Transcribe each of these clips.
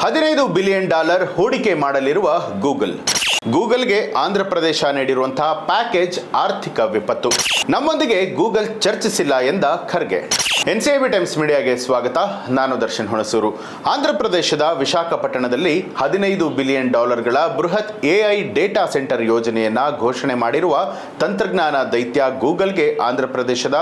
$15 billion ಹೂಡಿಕೆ ಮಾಡಲಿರುವ ಗೂಗಲ್ಗೆ Andhra Pradesh ನೀಡಿರುವಂತಹ package ಆರ್ಥಿಕ ವಿಪತ್ತು. ನಮ್ಮೊಂದಿಗೆ ಗೂಗಲ್ ಚರ್ಚಿಸಿಲ್ಲ ಎಂದ ಖರ್ಗೆ. ಎನ್ಸಿಐಬಿ ಟೈಮ್ಸ್ ಮೀಡಿಯಾಗೆ ಸ್ವಾಗತ. ನಾನು ದರ್ಶನ್ ಹುಣಸೂರು. ಆಂಧ್ರ ಪ್ರದೇಶದ ವಿಶಾಖಪಟ್ಟಣದಲ್ಲಿ $15 ಬಿಲಿಯನ್ ಬೃಹತ್ ಎಐ ಡೇಟಾ ಸೆಂಟರ್ ಯೋಜನೆಯನ್ನ ಘೋಷಣೆ ಮಾಡಿರುವ ತಂತ್ರಜ್ಞಾನ ದೈತ್ಯ ಗೂಗಲ್ಗೆ ಆಂಧ್ರ ಪ್ರದೇಶದ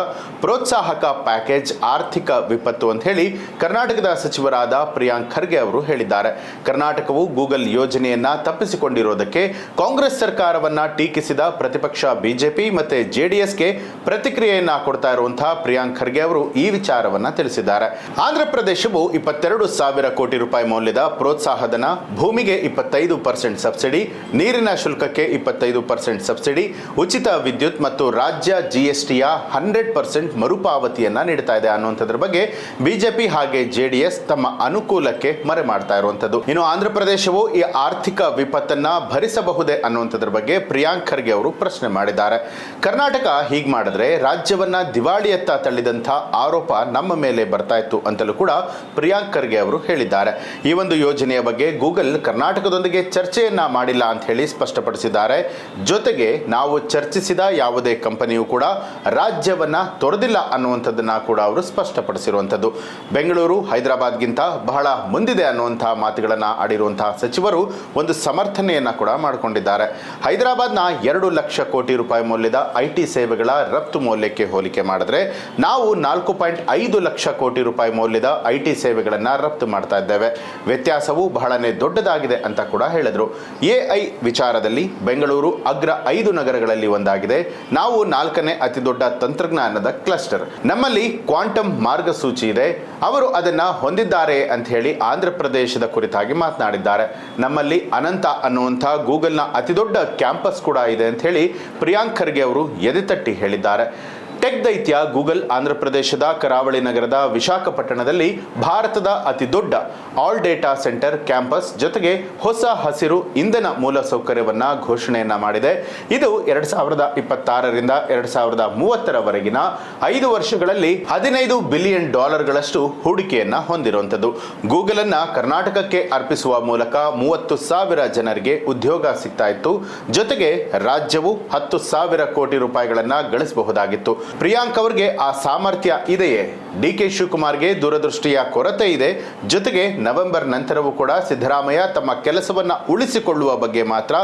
ಪ್ರೋತ್ಸಾಹಕ ಪ್ಯಾಕೇಜ್ ಆರ್ಥಿಕ ವಿಪತ್ತು ಅಂತ ಹೇಳಿ ಕರ್ನಾಟಕದ ಸಚಿವರಾದ ಪ್ರಿಯಾಂಕ್ ಖರ್ಗೆ ಅವರು ಹೇಳಿದ್ದಾರೆ. ಕರ್ನಾಟಕವು ಗೂಗಲ್ ಯೋಜನೆಯನ್ನ ತಪ್ಪಿಸಿಕೊಂಡಿರುವುದಕ್ಕೆ ಕಾಂಗ್ರೆಸ್ ಸರ್ಕಾರವನ್ನ ಟೀಕಿಸಿದ ಪ್ರತಿಪಕ್ಷ ಬಿಜೆಪಿ ಮತ್ತೆ ಜೆಡಿಎಸ್ಗೆ ಪ್ರತಿಕ್ರಿಯೆಯನ್ನ ಕೊಡ್ತಾ ಇರುವಂತಹ ಪ್ರಿಯಾಂಕ್ ಖರ್ಗೆ ಅವರು ಈ ವಿಚಾರವನ್ನ ತಿಳಿಸಿದ್ದಾರೆ. ಆಂಧ್ರ ಪ್ರದೇಶವು 22,000 ಕೋಟಿ ರೂಪಾಯಿ ಮೌಲ್ಯದ ಪ್ರೋತ್ಸಾಹಧನ, ಭೂಮಿಗೆ 25% ಸಬ್ಸಿಡಿ, ನೀರಿನ ಶುಲ್ಕಕ್ಕೆ 25% ಸಬ್ಸಿಡಿ, ಉಚಿತ ವಿದ್ಯುತ್ ಮತ್ತು ರಾಜ್ಯ ಜಿಎಸ್ಟಿಯ 100% ಮರುಪಾವತಿಯನ್ನ ನೀಡ್ತಾ ಇದೆ ಅನ್ನುವಂಥದ್ರ ಬಗ್ಗೆ ಬಿಜೆಪಿ ಹಾಗೆ ಜೆಡಿಎಸ್ ತಮ್ಮ ಅನುಕೂಲಕ್ಕೆ ಮರೆ ಮಾಡ್ತಾ ಇರುವಂತದ್ದು. ಇನ್ನು ಆಂಧ್ರ ಪ್ರದೇಶವು ಈ ಆರ್ಥಿಕ ವಿಪತ್ತನ್ನ ಭರಿಸಬಹುದೇ ಅನ್ನುವಂಥದ್ರ ಬಗ್ಗೆ ಪ್ರಿಯಾಂಕ್ ಖರ್ಗೆ ಅವರು ಪ್ರಶ್ನೆ ಮಾಡಿದ್ದಾರೆ. ಕರ್ನಾಟಕ ಹೀಗೆ ಮಾಡಿದ್ರೆ ರಾಜ್ಯವನ್ನ ದಿವಾಳಿಯತ್ತ ತಳ್ಳಿದಂಥ ಆರೋಪ ನಮ್ಮ ಮೇಲೆ ಬರ್ತಾ ಇತ್ತು ಅಂತಲೂ ಕೂಡ ಪ್ರಿಯಾಂಕ್ ಖರ್ಗೆ ಅವರು ಹೇಳಿದ್ದಾರೆ. ಈ ಒಂದು ಯೋಜನೆಯ ಬಗ್ಗೆ ಗೂಗಲ್ ಕರ್ನಾಟಕದೊಂದಿಗೆ ಚರ್ಚೆಯನ್ನ ಮಾಡಿಲ್ಲ ಅಂತ ಹೇಳಿ ಸ್ಪಷ್ಟಪಡಿಸಿದ್ದಾರೆ. ಜೊತೆಗೆ ನಾವು ಚರ್ಚಿಸಿದ ಯಾವುದೇ ಕಂಪನಿಯೂ ಕೂಡ ರಾಜ್ಯವನ್ನ ತೊರೆದಿಲ್ಲ ಅನ್ನುವಂಥದ್ದನ್ನ ಕೂಡ ಅವರು ಸ್ಪಷ್ಟಪಡಿಸಿರುವಂಥದ್ದು. ಬೆಂಗಳೂರು ಹೈದರಾಬಾದ್ಗಿಂತ ಬಹಳ ಮುಂದಿದೆ ಅನ್ನುವಂತಹ ಮಾತುಗಳನ್ನ ಆಡಿರುವಂತಹ ಸಚಿವರು ಒಂದು ಸಮರ್ಥನೆಯನ್ನ ಕೂಡ ಮಾಡಿಕೊಂಡಿದ್ದಾರೆ. ಹೈದರಾಬಾದ್ನ 2 ಲಕ್ಷ ಕೋಟಿ ರೂಪಾಯಿ ಮೌಲ್ಯದ ಐಟಿ ಸೇವೆಗಳ ರಫ್ತು ಮೌಲ್ಯಕ್ಕೆ ಹೋಲಿಕೆ ಮಾಡಿದ್ರೆ ನಾವು 4.5 ಲಕ್ಷ ಕೋಟಿ ರೂಪಾಯಿ ಮೌಲ್ಯದ ಐಟಿ ಸೇವೆಗಳನ್ನ ರಫ್ತು ಮಾಡ್ತಾ ಇದ್ದೇವೆ. ವ್ಯತ್ಯಾಸವು ಬಹಳನೇ ದೊಡ್ಡದಾಗಿದೆ ಅಂತ ಕೂಡ ಹೇಳಿದ್ರು. ಎಐ ವಿಚಾರದಲ್ಲಿ ಬೆಂಗಳೂರು ಅಗ್ರ 5 ನಗರಗಳಲ್ಲಿ ಒಂದಾಗಿದೆ. ನಾವು 4ನೇ ಅತಿ ದೊಡ್ಡ ತಂತ್ರಜ್ಞಾನದ ಕ್ಲಸ್ಟರ್. ನಮ್ಮಲ್ಲಿ ಕ್ವಾಂಟಮ್ ಮಾರ್ಗಸೂಚಿ ಇದೆ. ಅವರು ಅದನ್ನ ಹೊಂದಿದ್ದಾರೆ ಅಂತ ಹೇಳಿ ಆಂಧ್ರ ಪ್ರದೇಶದ ಕುರಿತಾಗಿ ಮಾತನಾಡಿದ್ದಾರೆ. ನಮ್ಮಲ್ಲಿ ಅನಂತ ಅನ್ನುವಂಥ ಗೂಗಲ್ನ ಅತಿ ದೊಡ್ಡ ಕ್ಯಾಂಪಸ್ ಕೂಡ ಇದೆ ಅಂತ ಹೇಳಿ ಪ್ರಿಯಾಂಕ್ ಖರ್ಗೆ ಅವರು ಎದೆತಟ್ಟಿ ಹೇಳಿದ್ದಾರೆ. ಟೆಕ್ ದೈತ್ಯ ಗೂಗಲ್ ಆಂಧ್ರ ಪ್ರದೇಶದ ಕರಾವಳಿ ನಗರದ ವಿಶಾಖಪಟ್ಟಣದಲ್ಲಿ ಭಾರತದ ಅತಿ ದೊಡ್ಡ ಆಲ್ ಡೇಟಾ ಸೆಂಟರ್ ಕ್ಯಾಂಪಸ್ ಜೊತೆಗೆ ಹೊಸ ಹಸಿರು ಇಂಧನ ಮೂಲಸೌಕರ್ಯವನ್ನ ಘೋಷಣೆಯನ್ನ ಮಾಡಿದೆ. ಇದು 2026ರಿಂದ 2030ರವರೆಗಿನ 5 ವರ್ಷಗಳಲ್ಲಿ $15 ಬಿಲಿಯನ್ ಹೂಡಿಕೆಯನ್ನ ಹೊಂದಿರುವಂಥದ್ದು. ಗೂಗಲ್ ಅನ್ನ ಕರ್ನಾಟಕಕ್ಕೆ ಅರ್ಪಿಸುವ ಮೂಲಕ 30,000 ಜನರಿಗೆ ಉದ್ಯೋಗ ಸಿಗ್ತಾ ಇತ್ತು. ಜೊತೆಗೆ ರಾಜ್ಯವು 10,000 ಕೋಟಿ ರೂಪಾಯಿಗಳನ್ನ ಗಳಿಸಬಹುದಾಗಿತ್ತು. ಪ್ರಿಯಾಂಕ್ ಅವರಿಗೆ ಆ ಸಾಮರ್ಥ್ಯ ಇದೆಯೇ? ಡಿಕೆ ಶಿವಕುಮಾರ್ಗೆ ದೂರದೃಷ್ಟಿಯ ಕೊರತೆ ಇದೆ. ಜೊತೆಗೆ ನವೆಂಬರ್ ನಂತರವೂ ಕೂಡ ಸಿದ್ದರಾಮಯ್ಯ ತಮ್ಮ ಕೆಲಸವನ್ನ ಉಳಿಸಿಕೊಳ್ಳುವ ಬಗ್ಗೆ ಮಾತ್ರ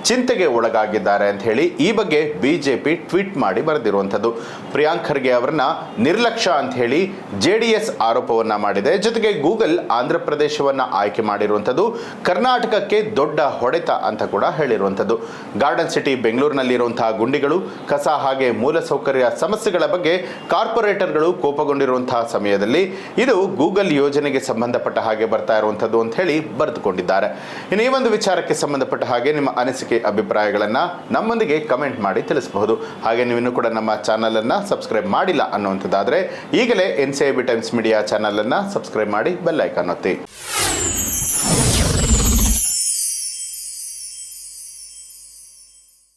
ಚಿಂತೆಗೆ ಒಳಗಾಗಿದ್ದಾರೆ ಅಂತ ಹೇಳಿ ಈ ಬಗ್ಗೆ ಬಿಜೆಪಿ ಟ್ವೀಟ್ ಮಾಡಿ ಬರೆದಿರುವಂಥದ್ದು. ಪ್ರಿಯಾಂಕ್ ಖರ್ಗೆ ಅವರನ್ನ ನಿರ್ಲಕ್ಷ್ಯ ಅಂತ ಹೇಳಿ ಜೆಡಿಎಸ್ ಆರೋಪವನ್ನ ಮಾಡಿದೆ. ಜೊತೆಗೆ ಗೂಗಲ್ ಆಂಧ್ರ ಪ್ರದೇಶವನ್ನ ಆಯ್ಕೆ ಮಾಡಿರುವಂಥದ್ದು ಕರ್ನಾಟಕಕ್ಕೆ ದೊಡ್ಡ ಹೊಡೆತ ಅಂತ ಕೂಡ ಹೇಳಿರುವಂಥದ್ದು. ಗಾರ್ಡನ್ ಸಿಟಿ ಬೆಂಗಳೂರಿನಲ್ಲಿರುವಂತಹ ಗುಂಡಿಗಳು, ಕಸ ಹಾಗೆ ಮೂಲಸೌಕರ್ಯ ಸಮಸ್ಯೆಗಳ ಬಗ್ಗೆ ಕಾರ್ಪೊರೇಟರ್ಗಳು ಕೋಪಗೊಂಡಿರುವಂತಹ ಸಮಯದಲ್ಲಿ ಇದು ಗೂಗಲ್ ಯೋಜನೆಗೆ ಸಂಬಂಧಪಟ್ಟ ಹಾಗೆ ಬರ್ತಾ ಇರುವಂಥದ್ದು ಅಂತ ಹೇಳಿ ಬರೆದುಕೊಂಡಿದ್ದಾರೆ. ಇನ್ನು ಈ ಒಂದು ವಿಚಾರಕ್ಕೆ ಸಂಬಂಧಪಟ್ಟ ಹಾಗೆ ನಿಮ್ಮ ಅನಿಸಿಕೆ ಅಭಿಪ್ರಾಯಗಳನ್ನ ನಮ್ಮೊಂದಿಗೆ ಕಮೆಂಟ್ ಮಾಡಿ ತಿಳಿಸಬಹುದು. ಹಾಗೆ ನೀವಿನ್ನೂ ಕೂಡ ನಮ್ಮ ಚಾನಲ್ ಅನ್ನ ಸಬ್ಸ್ಕ್ರೈಬ್ ಮಾಡಿಲ್ಲ ಅನ್ನುವಂಥದ್ದಾದ್ರೆ ಈಗಲೇ ಎನ್ಸಿಐಬಿ ಟೈಮ್ಸ್ ಮೀಡಿಯಾ ಚಾನಲ್ ಅನ್ನ ಸಬ್ಸ್ಕ್ರೈಬ್ ಮಾಡಿ ಬೆಲ್ ಐಕಾನ್ ಒತ್ತಿ.